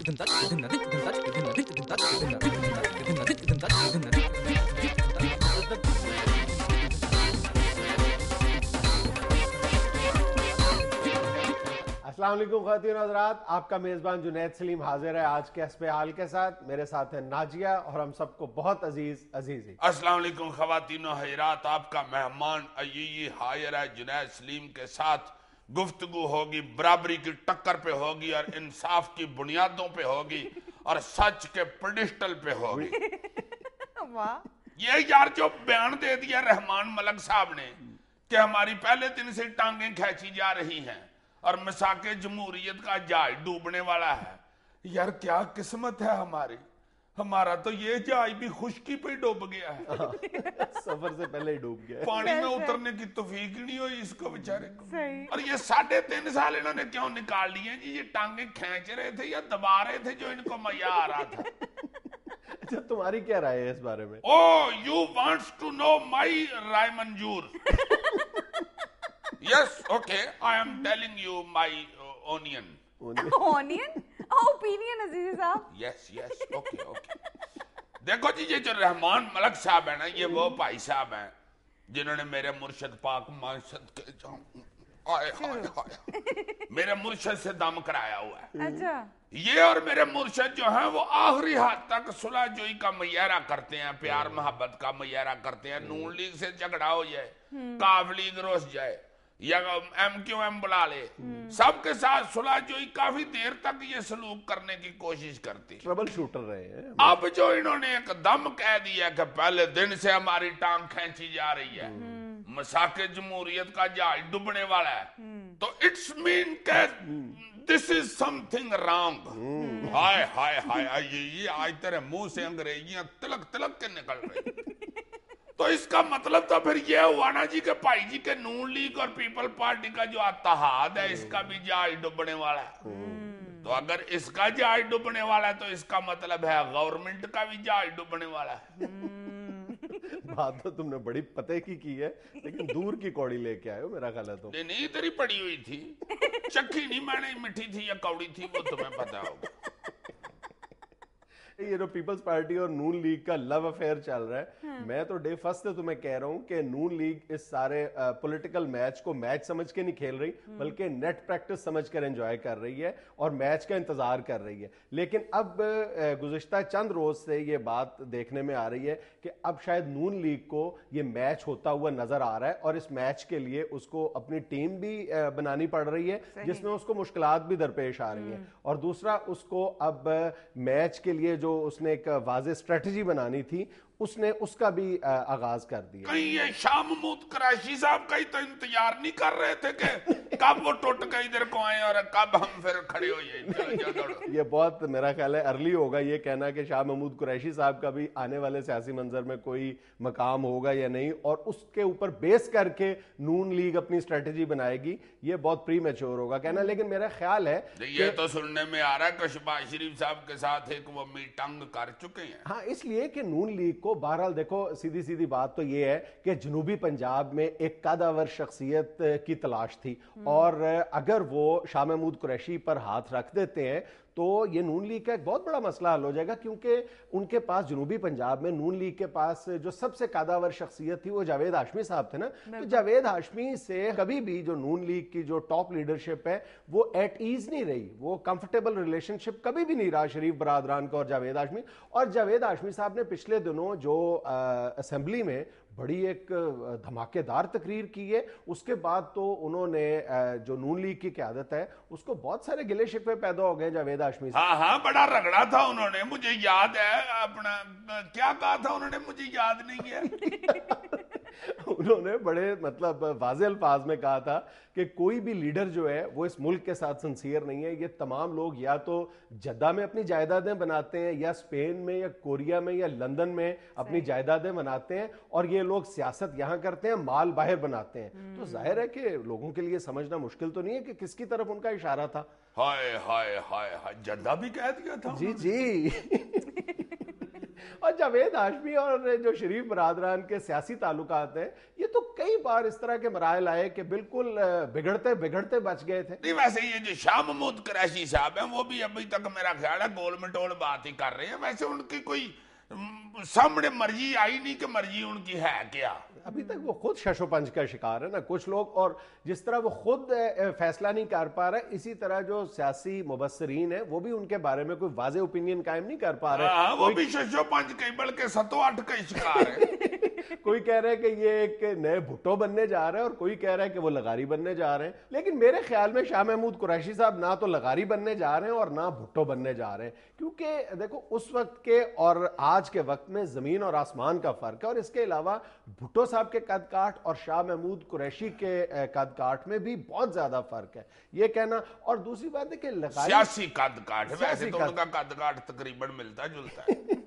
السلام علیکم خواتین و حضرات، آپ کا میزبان جنید سلیم حاضر ہے آج کے حسب حال کے ساتھ. میرے ساتھ ہیں ناجیہ اور ہم سب کو بہت عزیز عزیزی. السلام علیکم خواتین و حضرات، آپ کا مہمان عیی حاضر ہے جنید سلیم کے ساتھ. گفتگو ہوگی برابری کی ٹکر پہ ہوگی اور انصاف کی بنیادوں پہ ہوگی اور سچ کے پڈسٹل پہ ہوگی. یہ یار جو بیان دے دیا رحمان ملک صاحب نے کہ ہماری پہلے دن سے ٹانگیں کھینچی جا رہی ہیں اور مساق جمہوریت کا جہاز ڈوبنے والا ہے. یار کیا قسمت ہے ہماری، ہمارا تو یہ جہاز بھی خشکی پہ ڈوب گیا ہے. سفر سے پہلے ہی ڈوب گیا، پانی میں اترنے کی توفیق نہیں ہوئی اس کو بیچارے کو. اور یہ 3.5 سال انہوں نے کیوں نکال لیے جی؟ یہ ٹانگیں کھینچ رہے تھے یا دبا رہے تھے جو ان کو مزہ آ رہا تھا؟ اچھا تمہاری کیا رائے ہے اس بارے میں؟ Oh, you wants to know my Rai Manzoor? Yes, okay, I am telling you my opinion. Opinion? عزیز صاحب. Yes, okay. دیکھو جی، یہ جو رحمان ملک صاحب ہیں نا، یہ وہ بھائی صاحب ہیں جنہوں نے میرے مرشد پاک معشد کے میرے مرشد سے دم کرایا ہوا ہے. اچھا. یہ اور میرے مرشد جو ہیں وہ آخری حد تک صلح جوئی کا مظاہرہ کرتے ہیں، پیار محبت کا مظاہرہ کرتے ہیں. نون لیگ سے جھگڑا ہو جائے، کاف لیگ روس جائے یا ایم کیو ایم بلا لے، سب کے ساتھ صلح جوئی کافی دیر تک یہ سلوک کرنے کی کوشش کرتی. ٹربل شوٹر رہے ہیں. اب جو انہوں نے ایک دم کہہ دیا کہ پہلے دن سے ہماری ٹانگ کھینچی جا رہی ہے، مساق جمہوریت کا جہاز ڈوبنے والا ہے، تو اٹس مین کہ this is something wrong. ہائے ہائے ہائے، یہ آج تیرے منہ سے انگریزیاں تلک تلک کے نکل رہی. تو اس کا مطلب تو پھر یہ ہوا نا جی کہ بھائی جی کے نون لیگ اور پیپل پارٹی کا جو اتحاد ہے اس کا بھی جہاز ڈوبنے والا ہے. تو اگر اس کا جہاز ڈوبنے والا ہے تو اس کا مطلب ہے گورنمنٹ کا بھی جہاز ڈوبنے والا ہے. بات تو تم نے بڑی پتے کی ہے، لیکن دور کی کوڑی لے کے آئے ہو میرا خیال ہے. تو نہیں ادھر ہی پڑی ہوئی تھی، چکھی نہیں، میں نے میٹھی تھی یا کوڑی تھی وہ تمہیں پتا ہوگا. یہ جو پیپلز پارٹی اور نون لیگ کا لو افیئر چل رہا ہے، میں تو ڈے فرسٹ سے تمہیں کہہ رہا ہوں کہ نون لیگ اس سارے پولیٹیکل میچ کو میچ سمجھ کے نہیں کھیل رہی، بلکہ نیٹ پریکٹس سمجھ کر انجوائے کر رہی ہے اور میچ کا انتظار کر رہی ہے. لیکن اب گزشتہ چند روز سے یہ بات دیکھنے میں آ رہی ہے کہ اب شاید نون لیگ کو یہ میچ ہوتا ہوا نظر آ رہا ہے، اور اس میچ کے لیے اس کو اپنی ٹیم بھی بنانی پڑ رہی ہے جس میں اس کو مشکلات بھی درپیش آ رہی ہیں. اور دوسرا، اس کو اب میچ کے لیے جو اس نے ایک واضح اسٹریٹجی بنانی تھی اس نے اس کا بھی آغاز کر دیا. کہیں یہ شاہ محمود قریشی صاحب کا ہی تو انتظار نہیں کر رہے تھے کہ کب وہ ٹوٹ کے ادھر کو آئیں اور کب ہم پھر کھڑے ہو جائیں؟ یہ بہت میرا خیال ہے ارلی ہوگا یہ کہنا کہ شاہ محمود قریشی صاحب کا بھی آنے والے سیاسی منظر میں کوئی مقام ہوگا یا نہیں، اور اس کے اوپر بیس کر کے نون لیگ اپنی اسٹریٹجی بنائے گی. یہ بہت پری میچور ہوگا کہنا. لیکن میرا خیال ہے یہ تو سننے میں آ رہا ہے کہ شہباز شریف صاحب کے ساتھ ایک وہ میٹنگ کر چکے ہیں. ہاں، اس لیے کہ نون لیگ کو بہرحال دیکھو، سیدھی بات تو یہ ہے کہ جنوبی پنجاب میں ایک قادآور شخصیت کی تلاش تھی، اور اگر وہ شاہ محمود قریشی پر ہاتھ رکھ دیتے ہیں تو یہ نون لیگ کا ایک بہت بڑا مسئلہ حل ہو جائے گا. کیونکہ ان کے پاس جنوبی پنجاب میں نون لیگ کے پاس جو سب سے قادآور شخصیت تھی وہ جاوید ہاشمی صاحب تھے نا. تو جاوید ہاشمی سے کبھی بھی جو نون لیگ کی جو ٹاپ لیڈرشپ ہے وہ ایٹ ایز نہیں رہی، وہ کمفرٹیبل ریلیشن شپ کبھی بھی نہیں رہا شریف برادران کا اور جاوید ہاشمی. اور جاوید ہاشمی صاحب نے پچھلے دنوں جو اسمبلی میں بڑی ایک دھماکے دار تقریر کی ہے، اس کے بعد تو انہوں نے جو نون لیگ کی قیادت ہے اس کو بہت سارے گلے شکوے پیدا ہو گئے جاوید ہاشمی سے. ہاں بڑا رگڑا تھا انہوں نے، مجھے یاد ہے. اپنا کیا کہا تھا انہوں نے؟ مجھے یاد نہیں ہے. انہوں نے بڑے مطلب واضح الفاظ میں کہا تھا کہ کوئی بھی لیڈر جو ہے وہ اس ملک کے ساتھ سنسیئر نہیں ہے. یہ تمام لوگ یا تو جدہ میں اپنی جائیدادیں بناتے ہیں، یا اسپین میں یا کوریا میں یا لندن میں اپنی جائیدادیں بناتے ہیں، اور یہ لوگ سیاست یہاں کرتے ہیں، مال باہر بناتے ہیں. تو ظاہر ہے کہ لوگوں کے لیے سمجھنا مشکل تو نہیں ہے کہ کس کی طرف ان کا اشارہ تھا. ہائے ہائے ہائے ہائے، جدہ بھی کہہ دیا تھا. جی اور جاوید ہاشمی اور جو شریف برادران کے سیاسی تعلقات ہیں یہ تو کئی بار اس طرح کے مراحل آئے کہ بالکل بگڑتے بگڑتے بچ گئے تھے. نہیں ویسے یہ جو شاہ محمود قریشی صاحب ہیں وہ بھی ابھی تک میرا خیال ہے گول مٹول بات ہی کر رہے ہیں. ویسے ان کی کوئی سامنے مرضی آئی نہیں کہ مرضی ان کی ہے کیا. ابھی تک وہ خود شش و پنج کا شکار ہے نا کچھ لوگ, اور جس طرح وہ خود فیصلہ نہیں کر پا رہے اسی طرح جو سیاسی مبصرین ہیں وہ بھی ان کے بارے میں کوئی واضح اوپینین قائم نہیں کر پا رہے. وہ بھی ششو پنج کئی بلکہ ستو اٹھ کا شکار ہے. کوئی کہہ رہے ہیں کہ یہ ایک نئے بھٹو بننے جا رہے ہیں اور کوئی کہہ رہا ہے کہ وہ لغاری بننے جا رہے ہیں. لیکن میرے خیال میں شاہ محمود قریشی صاحب نہ تو لغاری بننے جا رہے ہیں اور نہ بھٹو بننے جا رہے ہیں, کیونکہ دیکھو اس وقت کے اور آج کے وقت میں زمین اور آسمان کا فرق ہے. اور اس کے علاوہ بھٹو صاحب کے قد کاٹ اور شاہ محمود قریشی کے قد کاٹ میں بھی بہت زیادہ فرق ہے یہ کہنا. اور دوسری بات ہے کہ لغاری سیاسی قد کاٹ, ویسے تو ان کا قد کاٹ تقریباً ملتا جلتا ہے.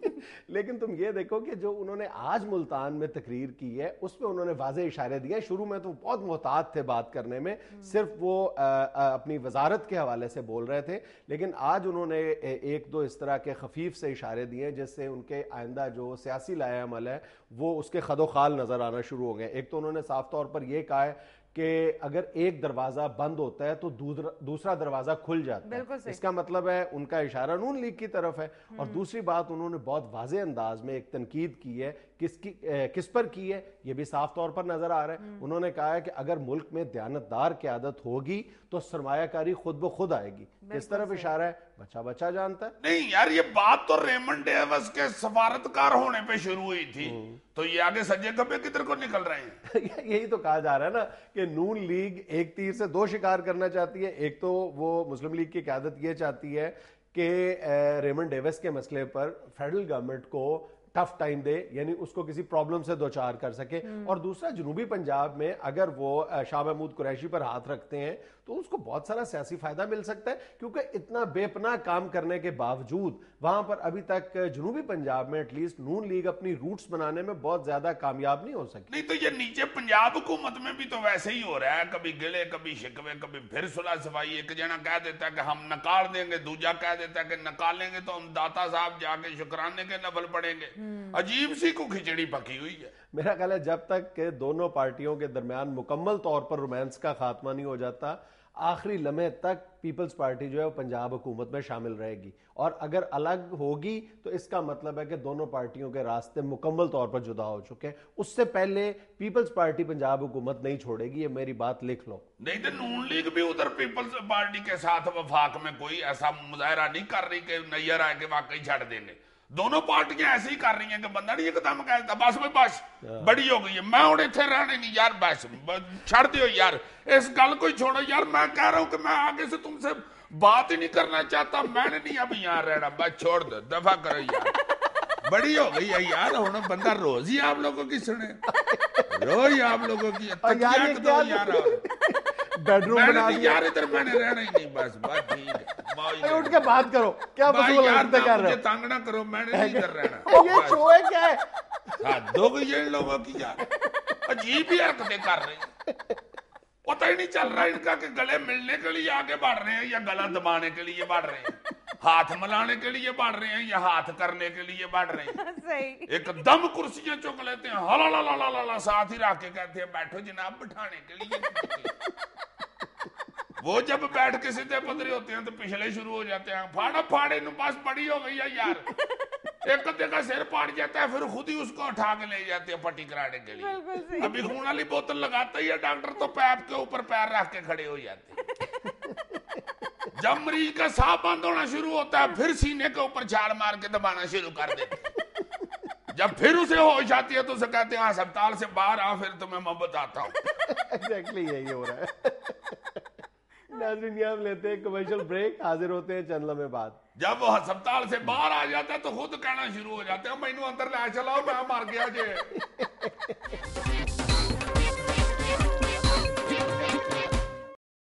لیکن تم یہ دیکھو کہ جو انہوں نے آج ملتان میں تقریر کی ہے اس میں انہوں نے واضح اشارے دیے. شروع میں تو بہت محتاط تھے بات کرنے میں, صرف وہ اپنی وزارت کے حوالے سے بول رہے تھے, لیکن آج انہوں نے ایک دو اس طرح کے خفیف سے اشارے دیے جس سے ان کے آئندہ جو سیاسی لائحہ عمل ہے وہ اس کے خد و خال نظر آنا شروع ہو گئے. ایک تو انہوں نے صاف طور پر یہ کہا ہے کہ اگر ایک دروازہ بند ہوتا ہے تو دوسرا دروازہ کھل جاتا ہے. اس کا مطلب ہے ان کا اشارہ نون لیگ کی طرف ہے. اور دوسری بات انہوں نے بہت واضح انداز میں ایک تنقید کی ہے, کس پر کی ہے یہ بھی صاف طور پر نظر آ رہا ہے. انہوں نے کہا ہے کہ اگر ملک میں دیانتدار قیادت ہوگی تو سرمایہ کاری خود بخود آئے گی. کس طرف اشارہ ہے بچہ بچہ جانتا ہے. نہیں یار یہ بات تو ریمنڈ ڈیوس کے سفارتکار ہونے پہ شروع ہوئی تھی, تو یہ آگے سجے گبے کدھر کو نکل رہے ہیں. یہی تو کہا جا رہا ہے نا کہ نون لیگ ایک تیر سے دو شکار کرنا چاہتی ہے. ایک تو وہ مسلم لیگ کی قیادت یہ چاہتی ہے کہ ریمنڈ ڈیوس کے مسئلے پر فیڈرل گورنمنٹ کو ٹف ٹائم دے, یعنی اس کو کسی پرابلم سے دوچار کر سکے. اور دوسرا جنوبی پنجاب میں اگر وہ شاہ محمود قریشی پر ہاتھ رکھتے ہیں تو اس کو بہت سارا سیاسی فائدہ مل سکتا ہے, کیونکہ اتنا بے پناہ کام کرنے کے باوجود وہاں پر ابھی تک جنوبی پنجاب میں ایٹ لیسٹ نون لیگ اپنی روٹس بنانے میں بہت زیادہ کامیاب نہیں ہو سکتی. نہیں تو یہ نیچے پنجاب حکومت میں بھی تو ویسے ہی ہو رہا ہے, کبھی گلے کبھی شکوے کبھی پھر صلح صفائی. ایک جنا کہہ دیتا ہے کہ ہم نکال دیں گے, دوجا کہہ دیتا ہے کہ نکالیں گے تو ہم داتا صاحب جا کے شکرانے کے نفل پڑیں گے. عجیب سی کو کھچڑی پکی ہوئی ہے. میرا خیال ہے جب تک کہ دونوں پارٹیوں کے درمیان مکمل طور پر رومانس کا خاتمہ نہیں ہو جاتا آخری لمحے تک پیپلز پارٹی جو ہے وہ پنجاب حکومت میں شامل رہے گی. اور اگر الگ ہوگی تو اس کا مطلب ہے کہ دونوں پارٹیوں کے راستے مکمل طور پر جدا ہو چکے ہیں. اس سے پہلے پیپلز پارٹی پنجاب حکومت نہیں چھوڑے گی, یہ میری بات لکھ لو. نہیں تو نون لیگ بھی ادھر پیپلز پارٹی کے ساتھ وفاق میں کوئی ایسا مظاہرہ نہیں کر رہی کہ نیر آئے کہ واقعی چھڑ دیں گے. دونوں پارٹیاں ایسے ہی کر رہی ہیں کہ بندہ نہیں ایک دم کہتا بس میں بس بڑی ہو گئی ہے, میں اور اتنے رہنے نہیں یار, بس چھڑ دیو یار اس گل کو ہی چھوڑو یار. میں کہہ رہا ہوں کہ میں آگے سے تم سے بات ہی نہیں کرنا چاہتا, میں نے نہیں اب یہاں رہنا, بس چھوڑ دو, دفع کرو یار, بڑی ہو گئی ہے یار. ہوں بندہ روز ہی آپ لوگوں کی سنے, روز آپ لوگوں کی یار بیڈ روم بنا دیا یار, ادھر میں نے رہنا ہی نہیں, بس بس ٹھیک ہے. اٹھ کے بات کرو, کیا مجھے تنگ نہ کرو, میں نے نہیں ادھر رہنا. یہ شو ہے کیا ہے, حد ہو گئی ہے ان لوگوں کی یار, عجیب ہی حرکتیں کر رہے ہیں. پتہ ہی نہیں چل رہا ان کا کہ گلے ملنے کے لیے آگے بڑھ رہے ہیں یا گلا دبانے کے لیے بڑھ رہے ہیں, ہاتھ ملانے کے لیے بڑھ رہے ہیں یا ہاتھ کرنے کے لیے بڑھ رہے ہیں. ایک دم کرسیاں چک لیتے ہیں, ہلا ساتھ ہی رکھ کے کہتے ہیں بیٹھو جناب بٹھانے کے لیے. وہ جب بیٹھ کے سیدھے پدرے ہوتے ہیں تو پچھلے شروع ہو جاتے ہیں, پھاڑا پھاڑے نو بس بڑی ہو گئی ہے یار. ایک ادے کا سر پاڑ جاتا ہے پھر خود ہی اس کو اٹھا کے لے جاتے ہیں پٹی کرانے کے لیے. ابھی خون والی بوتل لگاتا ہی ہے ڈاکٹر تو پیپ کے اوپر پیر رکھ کے کھڑے ہو جاتے ہیں. جب مریض کا سانس بند ہونا شروع ہوتا ہے پھر سینے کے اوپر چھال مار کے دبانا شروع کر دیتے ہیں. جب پھر اسے ہوش آتی ہے تو اسے کہتے ہیں ہسپتال سے باہر آ, پھر تمہیں میں بتاتا ہوں. ایگزیکٹلی یہی ہو رہا ہے. ناظرین ہم لیتے ہیں کمرشل بریک, حاضر ہوتے ہیں چند لمحے بعد. جب وہ ہسپتال سے باہر آ جاتا ہے تو خود کہنا شروع ہو جاتے ہیں مینوں اندر لے چلاؤ میں مر گیا جے.